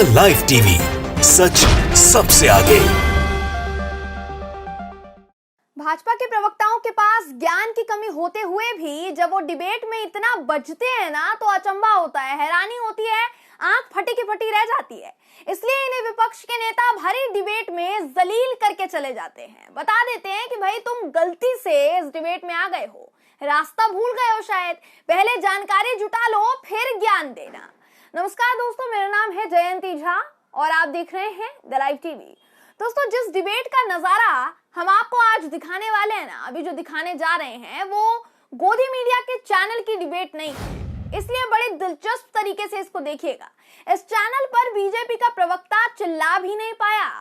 The live TV, सच सबसे आगे। भाजपा के प्रवक्ताओं के पास ज्ञान की कमी होते हुए भी जब वो डिबेट में इतना बचते हैं ना, तो अचंभा होता है, हैरानी होती है, आंख फटी की फटी रह जाती है। इसलिए इन्हें विपक्ष के नेता भरी डिबेट में जलील करके चले जाते हैं, बता देते हैं कि भाई तुम गलती से इस डिबेट में आ गए हो, रास्ता भूल गए हो, शायद पहले जानकारी जुटा लो फिर ज्ञान देना। नमस्कार दोस्तों, मेरा नाम है जयंती झा और आप देख रहे हैं द लाइव टीवी। दोस्तों, जिस डिबेट का नजारा हम आपको आज दिखाने वाले हैं ना, अभी जो दिखाने जा रहे हैं, वो गोदी मीडिया के चैनल की डिबेट नहीं है, इसलिए बड़े दिलचस्प तरीके से इसको देखिएगा। इस चैनल पर बीजेपी का प्रवक्ता चिल्ला भी नहीं पाया।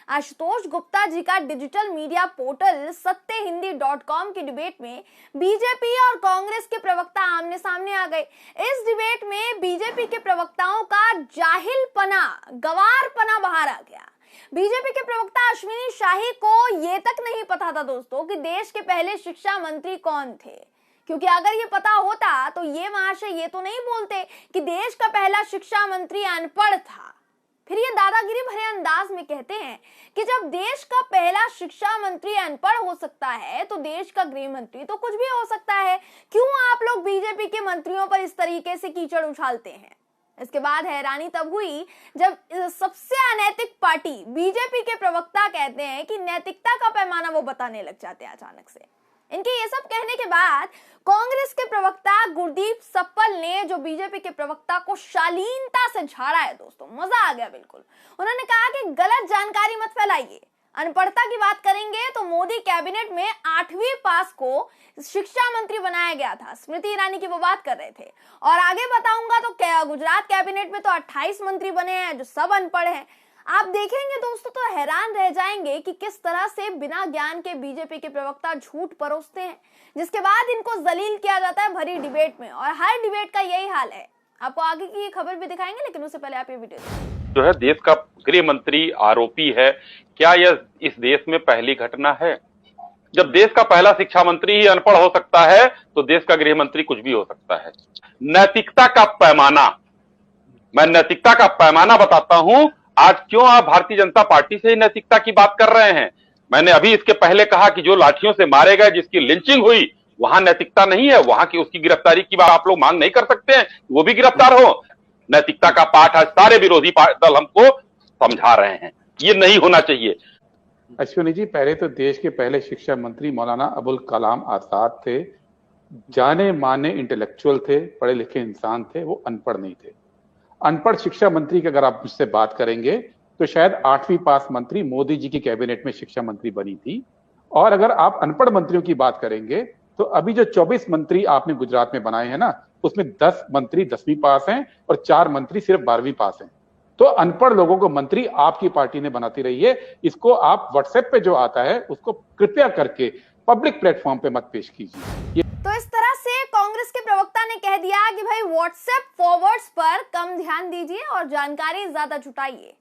आशुतोष गुप्ता जी का डिजिटल मीडिया पोर्टल सत्यहिंदी.com की डिबेट में बीजेपी और कांग्रेस के प्रवक्ता आमने सामने आ गए। इस डिबेट में बीजेपी के प्रवक्ताओं का जाहिलपना, गवारपना बाहर आ गया। बीजेपी के प्रवक्ता अश्विनी शाही को यह तक नहीं पता था दोस्तों कि देश के पहले शिक्षा मंत्री कौन थे, क्योंकि अगर ये पता होता तो ये महाशय ये तो नहीं बोलते कि देश का पहला शिक्षा मंत्री अनपढ़ था। फिर ये दादागिरी भरे अंदाज में कहते हैं कि जब देश का पहला शिक्षा मंत्री अनपढ़ हो सकता है तो देश का गृह मंत्री तो कुछ भी हो सकता है। क्यों आप लोग बीजेपी के मंत्रियों पर इस तरीके से कीचड़ उछालते हैं? इसके बाद हैरानी तब हुई जब सबसे अनैतिक पार्टी बीजेपी के प्रवक्ता कहते हैं कि नैतिकता का पैमाना वो बताने लग जाते हैं अचानक से। इनके ये सब कहने के बाद कांग्रेस के प्रवक्ता गुरदीप सप्पल ने जो बीजेपी के प्रवक्ता को शालीनता से झाड़ा है दोस्तों, मजा आ गया बिल्कुल। उन्होंने कहा कि गलत जानकारी मत फैलाइए। अनपढ़ता की बात करेंगे तो मोदी कैबिनेट में 8वीं पास को शिक्षा मंत्री बनाया गया था, स्मृति ईरानी की वो बात कर रहे थे। और आगे बताऊंगा तो क्या गुजरात कैबिनेट में तो 28 मंत्री बने हैं जो सब अनपढ़ हैं। आप देखेंगे दोस्तों तो हैरान रह जाएंगे कि किस तरह से बिना ज्ञान के बीजेपी के प्रवक्ता झूठ परोसते हैं, जिसके बाद इनको जलील किया जाता है भरी डिबेट में। और हर डिबेट का यही हाल है। आपको आगे की खबर भी दिखाएंगे, लेकिन उससे पहले आप ये वीडियो जो है देश का गृह मंत्री आरोपी है। क्या यह इस देश में पहली घटना है? जब देश का पहला शिक्षा मंत्री ही अनपढ़ हो सकता है तो देश का गृह मंत्री कुछ भी हो सकता है। नैतिकता का पैमाना, मैं नैतिकता का पैमाना बताता हूं। आज क्यों आप भारतीय जनता पार्टी से ही नैतिकता की बात कर रहे हैं? मैंने अभी इसके पहले कहा कि जो लाठियों से मारे गए, जिसकी लिंचिंग हुई, वहां नैतिकता नहीं है। वहां की उसकी गिरफ्तारी की बात आप लोग मांग नहीं कर सकते हैं, वो भी गिरफ्तार हो। नैतिकता का पाठ आज सारे विरोधी दल हमको समझा रहे हैं, ये नहीं होना चाहिए। अश्विनी जी, पहले तो देश के पहले शिक्षा मंत्री मौलाना अबुल कलाम आजाद थे, जाने माने इंटेलेक्चुअल थे, पढ़े लिखे इंसान थे, वो अनपढ़ नहीं थे। अनपढ़ शिक्षा मंत्री की अगर आप मुझसे बात करेंगे तो शायद 8वीं पास मंत्री मोदी जी की कैबिनेट में शिक्षा मंत्री बनी थी। और अगर आप अनपढ़ मंत्रियों की बात करेंगे तो अभी जो 24 मंत्री आपने गुजरात में बनाए हैं ना, उसमें 10 मंत्री 10वीं पास हैं और 4 मंत्री सिर्फ 12वीं पास हैं। तो अनपढ़ लोगों को मंत्री आपकी पार्टी ने बनाती रही है। इसको आप व्हाट्सएप पे जो आता है उसको कृपया करके पब्लिक प्लेटफॉर्म पे मत पेश कीजिए। तो इस तरह से कांग्रेस के प्रवक्ता ने कह दिया कि भाई व्हाट्सएप फॉरवर्ड्स पर कम ध्यान दीजिए और जानकारी ज्यादा जुटाइए।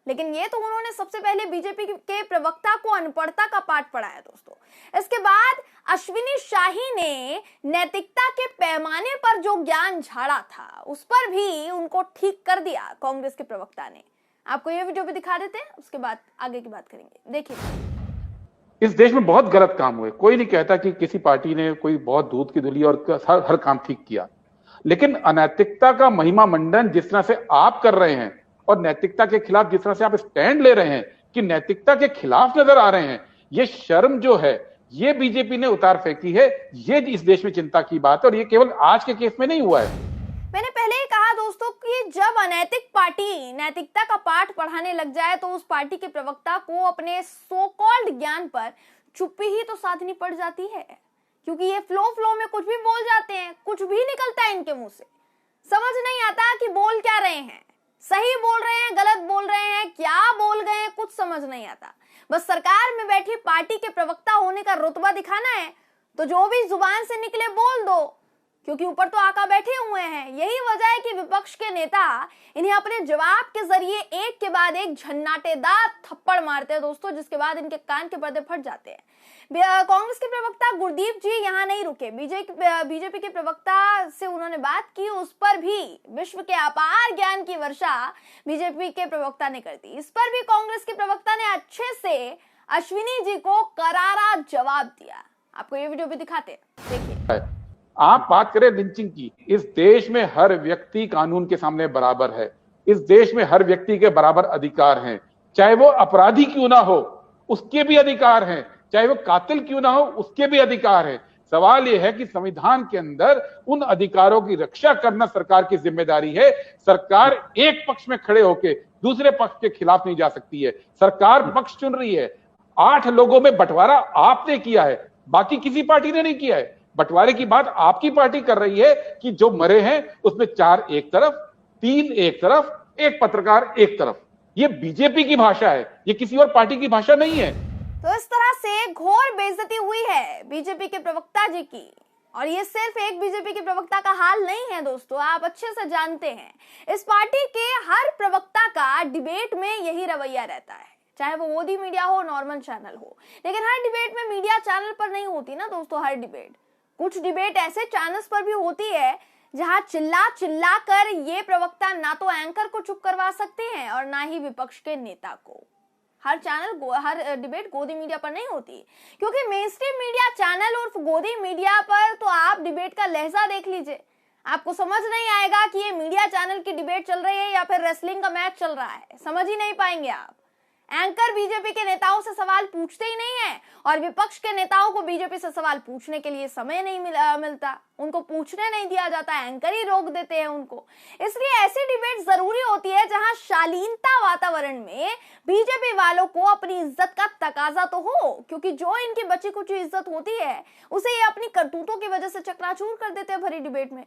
लेकिन ये तो उन्होंने सबसे पहले बीजेपी के प्रवक्ता को अनपढ़ता का पाठ पढ़ाया दोस्तों। इसके बाद अश्विनी शाही ने नैतिकता के पैमाने पर जो ज्ञान झाड़ा था उस पर भी उनको ठीक कर दिया कांग्रेस के प्रवक्ता ने। आपको ये वीडियो भी दिखा देते हैं, उसके बाद आगे की बात करेंगे, देखिए। इस देश में बहुत गलत काम हुए, कोई नहीं कहता कि किसी पार्टी ने कोई बहुत दूध की धुली और हर काम ठीक किया, लेकिन अनैतिकता का महिमा मंडन जिस तरह से आप कर रहे हैं और नैतिकता के खिलाफ जिस तरह से आप स्टैंड ले रहे हैं कि नैतिकता के खिलाफ नजर आ रहे हैं, ये शर्म जो है ये बीजेपी ने उतार फेंकी है। ये इस देश में चिंता की बात है और ये केवल आज के केस में नहीं हुआ है। मैंने पहले ही कहा दोस्तों कि जब अनैतिक पार्टी नैतिकता का पाठ पढ़ाने लग जाए तो उस पार्टी के प्रवक्ता को अपने सो कॉल्ड ज्ञान पर चुप्पी ही तो साधनी पड़ जाती है, क्योंकि ये फ्लो में कुछ भी बोल जाते हैं, कुछ भी निकलता है इनके मुंह से। समझ नहीं आता कि बोल क्या रहे हैं, सही बोल रहे हैं, गलत बोल रहे हैं, क्या बोल गए हैं, कुछ समझ नहीं आता। बस सरकार में बैठी पार्टी के प्रवक्ता होने का रुतबा दिखाना है तो जो भी जुबान से निकले बोल दो, क्योंकि ऊपर तो आका बैठे हुए हैं। यही वजह है कि विपक्ष के नेता इन्हें अपने जवाब के जरिए एक के बाद एक झन्नाटेदार थप्पड़ मारते हैं दोस्तों, जिसके बाद इनके कान के पर्दे फट जाते हैं। कांग्रेस के प्रवक्ता गुरदीप जी यहां नहीं रुके, बीजेपी के प्रवक्ता से उन्होंने बात की, उस पर भी विश्व के अपार ज्ञान की वर्षा बीजेपी के प्रवक्ता ने कर दी। इस पर भी कांग्रेस के प्रवक्ता ने अच्छे से अश्विनी जी को करारा जवाब दिया। आपको ये वीडियो भी दिखाते हैं, देखिए। आप बात करें लिंचिंग की, इस देश में हर व्यक्ति कानून के सामने बराबर है। इस देश में हर व्यक्ति के बराबर अधिकार हैं, चाहे वो अपराधी क्यों ना हो उसके भी अधिकार हैं, चाहे वो कातिल क्यों ना हो उसके भी अधिकार हैं। सवाल यह है कि संविधान के अंदर उन अधिकारों की रक्षा करना सरकार की जिम्मेदारी है। सरकार एक पक्ष में खड़े होकर दूसरे पक्ष के खिलाफ नहीं जा सकती है। सरकार पक्ष चुन रही है। 8 लोगों में बंटवारा आपने किया है, बाकी किसी पार्टी ने नहीं किया है। बंटवारे की बात आपकी पार्टी कर रही है कि जो मरे हैं उसमें 4 एक तरफ, 3 एक तरफ, एक पत्रकार एक तरफ। ये बीजेपी की भाषा है, ये किसी और पार्टी की भाषा नहीं है। तो इस तरह से घोर बेइज्जती हुई है बीजेपी के प्रवक्ता जी की। और ये सिर्फ एक बीजेपी के प्रवक्ता का हाल नहीं है दोस्तों, आप अच्छे से जानते हैं इस पार्टी के हर प्रवक्ता का डिबेट में यही रवैया रहता है, चाहे वो मोदी मीडिया हो, नॉर्मल चैनल हो। लेकिन हर डिबेट में मीडिया चैनल पर नहीं होती ना दोस्तों हर डिबेट। कुछ डिबेट ऐसे चैनल्स पर भी होती है जहां चिल्ला कर ये प्रवक्ता ना तो एंकर को चुप करवा सकते हैं और ना ही विपक्ष के नेता को। हर डिबेट गोदी मीडिया पर नहीं होती, क्योंकि मेनस्ट्रीम मीडिया चैनल और गोदी मीडिया पर तो आप डिबेट का लहजा देख लीजिए, आपको समझ नहीं आएगा कि ये मीडिया चैनल की डिबेट चल रही है या फिर रेसलिंग का मैच चल रहा है, समझ ही नहीं पाएंगे आप। एंकर बीजेपी के नेताओं से सवाल पूछते ही नहीं है और विपक्ष के नेताओं को बीजेपी से सवाल पूछने के लिए समय नहीं मिलता, उनको पूछने नहीं दिया जाता, एंकर ही रोक देते हैं उनको। इसलिए ऐसी डिबेट जरूरी होती है जहां शालीनता वातावरण में बीजेपी वालों को अपनी इज्जत का तकाजा तो हो, क्योंकि जो इनकी बची कुछ इज्जत होती है उसे ये अपनी करतूतों की वजह से चकनाचूर कर देते हैं भरी डिबेट में।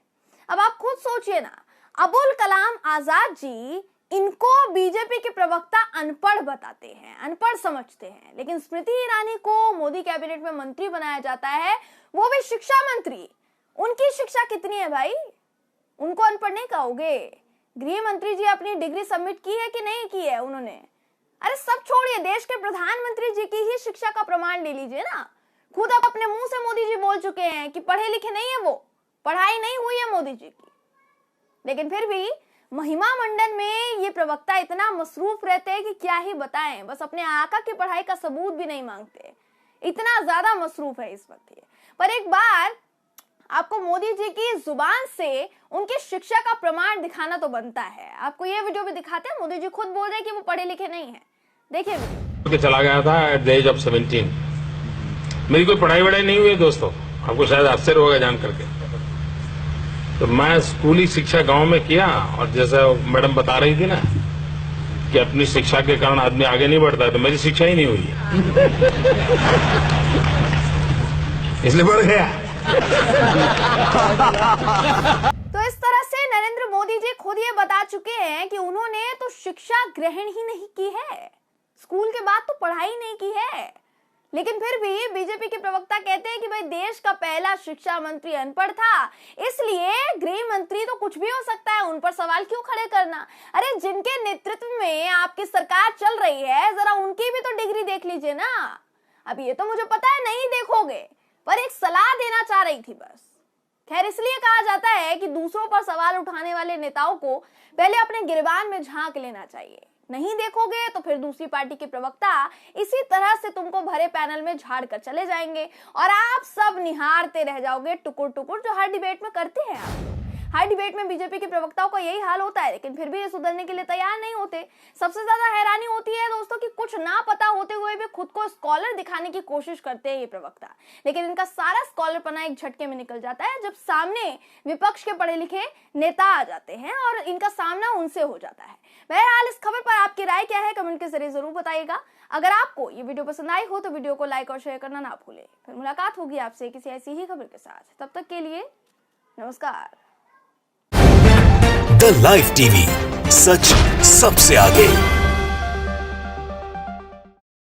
अब आप खुद सोचिए ना, अबुल कलाम आजाद जी इनको बीजेपी के प्रवक्ता अनपढ़ बताते हैं, अनपढ़ समझते हैं, लेकिन स्मृति ईरानी को मोदी कैबिनेट में मंत्री बनाया जाता है, वो भी शिक्षा मंत्री। उनकी शिक्षा कितनी है भाई, उनको अनपढ़ नहीं कहोगे। गृह मंत्री जी अपनी डिग्री सबमिट की है कि नहीं की है उन्होंने? अरे सब छोड़िए, देश के प्रधानमंत्री जी की ही शिक्षा का प्रमाण ले लीजिए ना। खुद आप अपने मुंह से मोदी जी बोल चुके हैं कि पढ़े लिखे नहीं है, वो पढ़ाई नहीं हुई है मोदी जी की। लेकिन फिर भी महिमा मंडन में ये प्रवक्ता इतना मसरूफ रहते हैं कि क्या ही बताएं, बस अपने आका की पढ़ाई का सबूत भी नहीं मांगते, इतना ज्यादा मसरूफ है इस वक्त ये। पर एक बार आपको मोदी जी की जुबान से उनकी शिक्षा का प्रमाण दिखाना तो बनता है। आपको ये वीडियो भी दिखाते हैं, मोदी जी खुद बोल रहे हैं कि वो पढ़े लिखे नहीं है, देखिए वीडियो। चला गया था एट द एज ऑफ 17। मेरी कोई पढ़ाई वढ़ाई नहीं हुई दोस्तों, आपको शायद आश्चर्य होगा जान करके। तो मैं स्कूली शिक्षा गांव में किया, और जैसा मैडम बता रही थी ना कि अपनी शिक्षा के कारण आदमी आगे नहीं बढ़ता है, तो मेरी शिक्षा ही नहीं हुई इसलिए बढ़ गया। तो इस तरह से नरेंद्र मोदी जी खुद ये बता चुके हैं कि उन्होंने तो शिक्षा ग्रहण ही नहीं की है, स्कूल के बाद तो पढ़ाई नहीं की है। लेकिन फिर भी बीजेपी के प्रवक्ता कहते हैं कि भाई देश का पहला शिक्षा मंत्री अनपढ़ था, इसलिए गृह मंत्री तो कुछ भी हो सकता है, उन पर सवाल क्यों खड़े करना। अरे जिनके नेतृत्व में आपकी सरकार चल रही है, जरा उनकी भी तो डिग्री देख लीजिए ना। अब ये तो मुझे पता है नहीं देखोगे, पर एक सलाह देना चाह रही थी बस। खैर, इसलिए कहा जाता है कि दूसरों पर सवाल उठाने वाले नेताओं को पहले अपने गिरबान में झांक लेना चाहिए। नहीं देखोगे तो फिर दूसरी पार्टी के प्रवक्ता इसी तरह से तुमको भरे पैनल में झाड़ कर चले जाएंगे और आप सब निहारते रह जाओगे टुकुर टुकुर, जो हर डिबेट में करते हैं आप लोग। हर डिबेट में बीजेपी के प्रवक्ताओं का यही हाल होता है, लेकिन फिर भी ये सुधरने के लिए तैयार नहीं होते। सबसे ज्यादा हैरानी होती है दोस्तों कि कुछ ना पता होते हुए भी खुद को स्कॉलर दिखाने की कोशिश करते हैं ये प्रवक्ता, लेकिन इनका सारा स्कॉलरपना एक झटके में निकल जाता है जब सामने विपक्ष के पढ़े लिखे नेता आ जाते हैं और इनका सामना उनसे हो जाता है। बहरहाल, इस खबर पर आपकी राय क्या है कमेंट के जरिए जरूर बताइएगा। अगर आपको ये वीडियो पसंद आई हो तो वीडियो को लाइक और शेयर करना ना भूलें। फिर मुलाकात होगी आपसे किसी ऐसी ही खबर के साथ, तब तक के लिए नमस्कार। द लाइव टीवी, सच सबसे आगे।